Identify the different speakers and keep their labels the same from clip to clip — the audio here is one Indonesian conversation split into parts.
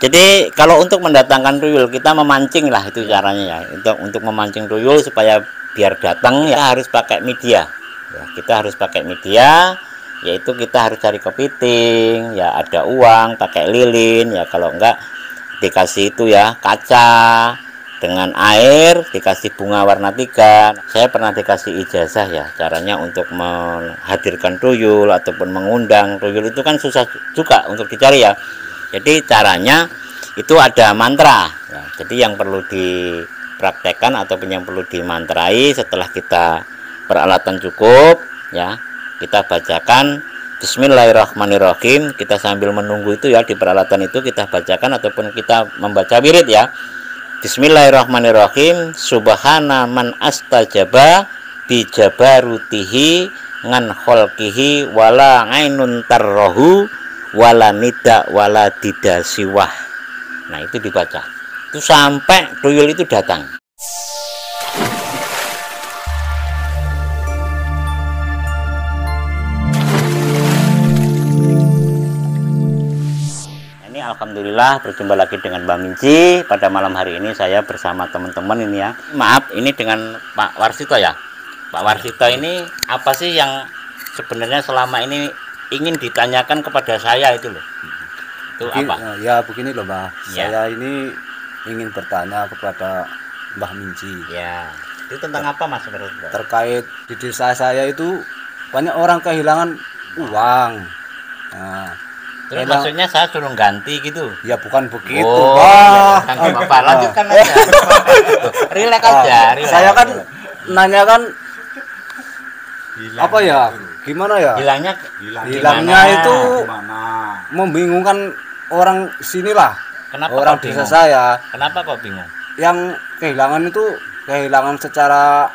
Speaker 1: Jadi kalau untuk mendatangkan tuyul kita memancing lah itu caranya ya. Untuk memancing tuyul supaya biar datang ya harus pakai media. Ya, kita harus pakai media, yaitu kita harus cari kepiting, ya ada uang, pakai lilin, ya kalau enggak dikasih itu ya kaca dengan air, dikasih bunga warna 3. Saya pernah dikasih ijazah ya, caranya untuk menghadirkan tuyul ataupun mengundang tuyul itu kan susah juga untuk dicari ya. Jadi caranya itu ada mantra ya. Jadi yang perlu dipraktekkan ataupun yang perlu dimantrai setelah kita peralatan cukup ya, kita bacakan Bismillahirrahmanirrahim. Kita sambil menunggu itu ya, di peralatan itu kita bacakan ataupun kita membaca wirid ya. Bismillahirrahmanirrahim. Subhana man astajaba bijabarutihi ngan kholkihi wala ainun tarrohu wala nida wala didasiwah. Nah itu dibaca itu sampai tuyul itu datang. Ini alhamdulillah berjumpa lagi dengan Mbak Minci. Pada malam hari ini saya bersama teman-teman ini ya. Maaf ini dengan Pak Warsito ya. Pak Warsito ini apa sih yang sebenarnya selama ini ingin ditanyakan kepada saya itu loh? Itu apa?
Speaker 2: Ya begini loh Mbah,
Speaker 1: Ya.
Speaker 2: saya ini ingin bertanya kepada Mbah Minci.
Speaker 1: Ya, itu tentang apa Mas?
Speaker 2: Terkait di desa saya itu banyak orang kehilangan uang. Nah,
Speaker 1: Terus maksudnya saya suruh ganti gitu?
Speaker 2: ya bukan begitu,
Speaker 1: Oh,
Speaker 2: Mbah.
Speaker 1: ya, nggak apa-apa, lanjutkan aja. Relax aja, relax.
Speaker 2: Saya kan nanya kan apa ya? Gimana ya?
Speaker 1: Hilangnya
Speaker 2: Hilangnya
Speaker 1: gimana?
Speaker 2: itu membingungkan orang sinilah.
Speaker 1: Kenapa
Speaker 2: Orang
Speaker 1: kok
Speaker 2: desa
Speaker 1: bingung?
Speaker 2: saya
Speaker 1: Kenapa kok bingung?
Speaker 2: yang kehilangan itu kehilangan secara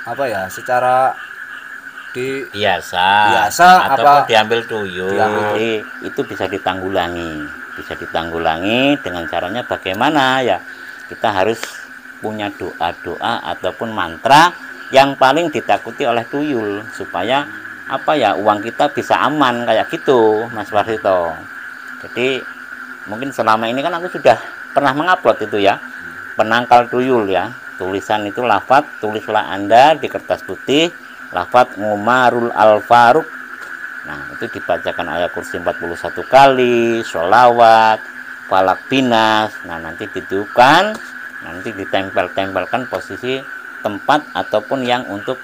Speaker 2: apa ya? Secara
Speaker 1: Biasa
Speaker 2: apa
Speaker 1: ataupun diambil tuyul.
Speaker 2: diambil.
Speaker 1: Itu bisa ditanggulangi dengan caranya bagaimana ya, kita harus punya doa-doa ataupun mantra yang paling ditakuti oleh tuyul supaya apa ya, uang kita bisa aman kayak gitu Mas Warsito. Jadi mungkin selama ini kan aku sudah pernah mengupload itu ya, penangkal tuyul ya, tulisan itu lafaz, tulislah Anda di kertas putih lafaz Ngumarul Al-Faruq. Nah itu dibacakan ayat kursi 41 kali, sholawat, falak binas. Nah nanti ditiupkan, nanti ditempelkan posisi tempat ataupun yang untuk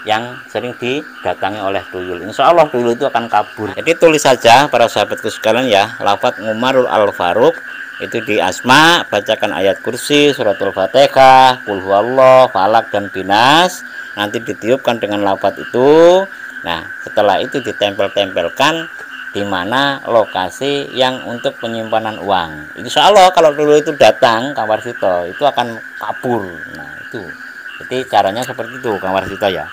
Speaker 1: yang sering didatangi oleh tuyul. Insya Allah tuyul itu akan kabur. Jadi tulis saja para sahabatku sekalian ya, lafaz Ngumarul Al-Faruq itu di asma, bacakan ayat kursi, suratul fatihah, qul huwallah, falak dan binas. Nanti ditiupkan dengan lafaz itu. Nah setelah itu ditempelkan di mana lokasi yang untuk penyimpanan uang. Insya Allah kalau tuyul itu datang Kang Warsito itu akan kabur. Nah itu jadi caranya seperti itu Kang Warsito ya.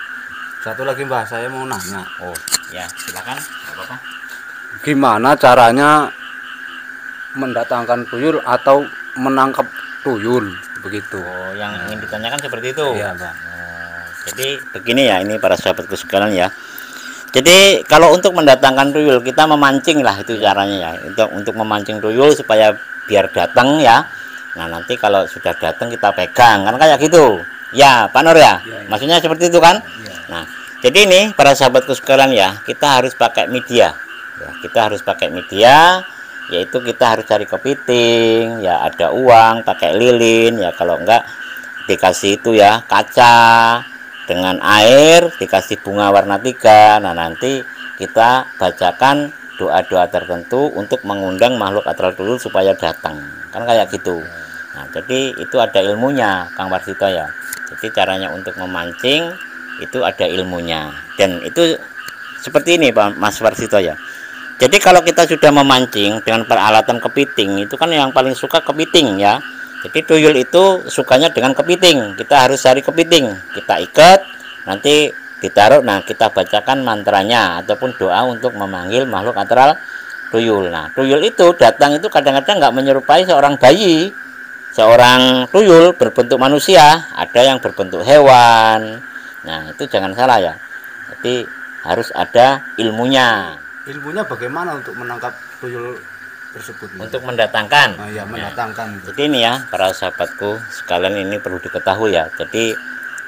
Speaker 2: Satu lagi Mbah, saya mau nanya.
Speaker 1: Oh ya silakan, nggak apa-apa.
Speaker 2: Gimana caranya mendatangkan tuyul atau menangkap tuyul begitu?
Speaker 1: Oh yang ingin ditanyakan seperti itu.
Speaker 2: Iya Mbah.
Speaker 1: Jadi begini ya, ini para sahabatku sekalian ya. Jadi kalau untuk mendatangkan tuyul kita memancing lah itu caranya ya. Untuk memancing tuyul supaya biar datang ya. Nah nanti kalau sudah datang kita pegang kan kayak gitu. Ya Pak Nur ya. Maksudnya seperti itu kan. Nah jadi ini para sahabatku sekalian ya, kita harus pakai media. Ya, kita harus pakai media, yaitu kita harus cari kepiting, ya ada uang, pakai lilin, ya kalau enggak dikasih itu ya kaca dengan air, dikasih bunga warna 3. Nah nanti kita bacakan doa-doa tertentu untuk mengundang makhluk astral tuyul supaya datang kan kayak gitu. Nah jadi itu ada ilmunya Kang Warsito ya. Jadi caranya untuk memancing itu ada ilmunya, dan itu seperti ini Pak Mas Warsito ya. Jadi kalau kita sudah memancing dengan peralatan kepiting itu kan yang paling suka kepiting ya. Jadi tuyul itu sukanya dengan kepiting. Kita harus cari kepiting, kita ikat, nanti ditaruh. Nah kita bacakan mantranya ataupun doa untuk memanggil makhluk astral tuyul. Nah tuyul itu datang itu kadang-kadang nggak menyerupai seorang bayi. Seorang tuyul berbentuk manusia, ada yang berbentuk hewan. Nah itu jangan salah ya. Jadi harus ada ilmunya.
Speaker 2: Ilmunya bagaimana untuk menangkap tuyul tersebut.
Speaker 1: Untuk mendatangkan.
Speaker 2: Nah, ya mendatangkan.
Speaker 1: Jadi ini ya para sahabatku sekalian, ini perlu diketahui ya. Jadi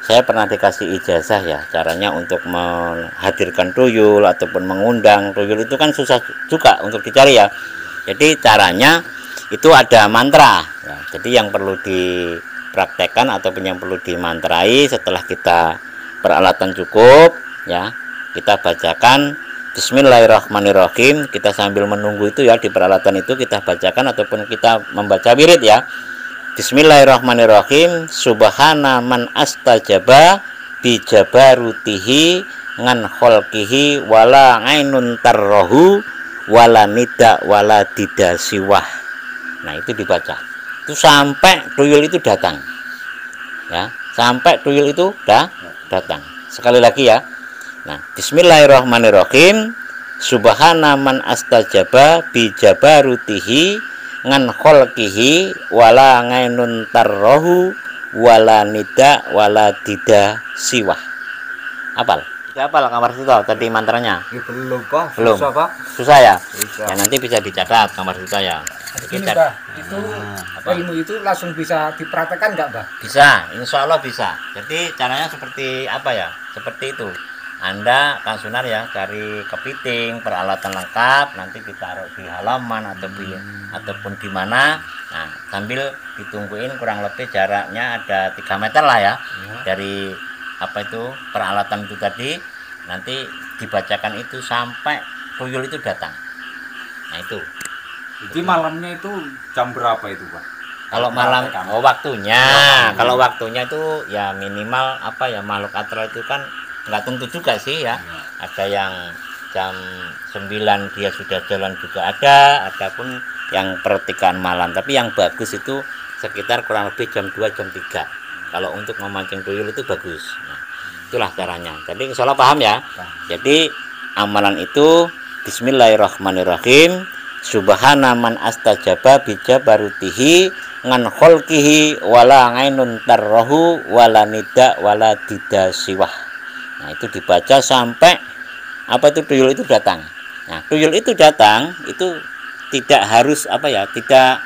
Speaker 1: saya pernah dikasih ijazah ya, caranya untuk menghadirkan tuyul ataupun mengundang tuyul itu kan susah juga untuk dicari ya. Jadi caranya itu ada mantra ya. Jadi yang perlu dipraktekkan ataupun yang perlu dimantrai setelah kita peralatan cukup ya, kita bacakan Bismillahirrahmanirrahim. Kita sambil menunggu itu ya, di peralatan itu kita bacakan ataupun kita membaca wirid ya. Bismillahirrahmanirrahim. Subhana man astajaba bijabarutihi ngan kholkihi wala ainun tarrohu wala nida wala dida siwah. Nah itu dibaca, itu sampai tuyul itu datang ya, sampai tuyul itu datang. Sekali lagi ya. Nah, Bismillahirrahmanirrahim. Subhana man astajaba bijabarutihi ngan kholkihi wala ngainun tarrohu wala nida wala dida siwah. Apal? Apal Kang Warsito tadi mantranya?
Speaker 2: Belum Pak,
Speaker 1: belum.
Speaker 2: susah Pak.
Speaker 1: Susah ya?
Speaker 2: Susah.
Speaker 1: Ya nanti bisa dicatat Kang Warsito ya.
Speaker 3: Begini Mbah, itu ilmu itu langsung bisa dipraktekkan nggak Mbah?
Speaker 1: Bisa, insya Allah bisa. Jadi caranya seperti apa ya? Seperti itu. Anda Kang Sunar ya, cari kepiting, peralatan lengkap, nanti ditaruh di halaman ataupun di mana. Nah, sambil ditungguin kurang lebih jaraknya ada 3 meter lah ya, dari apa itu peralatan itu tadi. Nanti dibacakan itu sampai tuyul itu datang. Nah itu.
Speaker 4: Jadi malamnya itu jam berapa itu Pak?
Speaker 1: Kalau malam, waktunya. Kalau waktunya itu ya minimal apa ya, makhluk astral itu kan nggak tentu juga sih ya. Ada yang jam 9 dia sudah jalan juga ada pun yang pertigaan malam. Tapi yang bagus itu sekitar kurang lebih jam 2 jam 3. Kalau untuk memancing tuyul itu bagus. Nah, itulah caranya. Jadi insya Allah paham ya. Jadi amalan itu Bismillahirrahmanirrahim. Subhana man astajaba bijabarutihi ngan kholkihi wala ngainun tarrohu wala nida wala dida siwah. Nah itu dibaca sampai apa itu tuyul itu datang. Nah tuyul itu datang itu tidak harus apa ya, tidak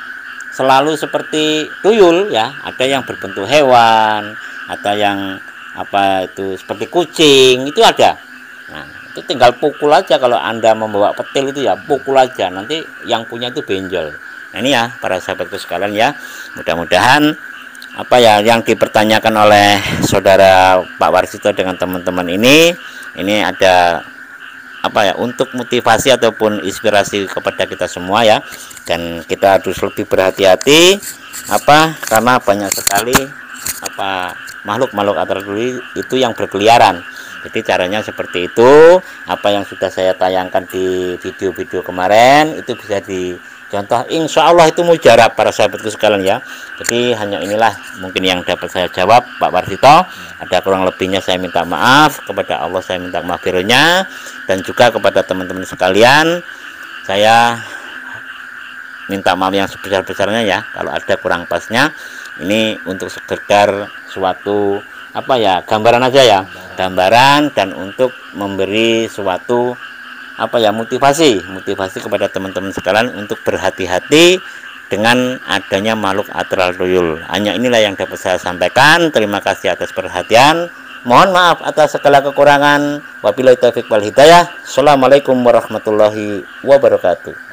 Speaker 1: selalu seperti tuyul ya. Ada yang berbentuk hewan, ada yang apa itu seperti kucing, itu ada. Nah itu tinggal pukul aja. Kalau Anda membawa petil itu ya pukul aja, nanti yang punya itu benjol. Nah ini ya para sahabatku sekalian ya, mudah-mudahan apa ya yang dipertanyakan oleh saudara Pak Warsito dengan teman-teman ini ada apa ya, untuk motivasi ataupun inspirasi kepada kita semua ya. Dan kita harus lebih berhati-hati apa, karena banyak sekali apa makhluk-makhluk astral itu yang berkeliaran. Jadi caranya seperti itu. Apa yang sudah saya tayangkan di video-video kemarin itu bisa dicontoh. Insya Allah itu mujarab para sahabatku sekalian ya. Jadi hanya inilah mungkin yang dapat saya jawab Pak Warsito. Ada kurang lebihnya saya minta maaf. Kepada Allah saya minta maaf firman-Nya, dan juga kepada teman-teman sekalian saya minta maaf yang sebesar-besarnya ya kalau ada kurang pasnya. Ini untuk sekedar suatu apa ya, gambaran aja ya, gambaran, dan untuk memberi suatu apa ya, motivasi kepada teman-teman sekalian untuk berhati-hati dengan adanya makhluk astral tuyul. Hanya inilah yang dapat saya sampaikan. Terima kasih atas perhatian. Mohon maaf atas segala kekurangan. Wabillahi taufiq wal hidayah. Assalamualaikum warahmatullahi wabarakatuh.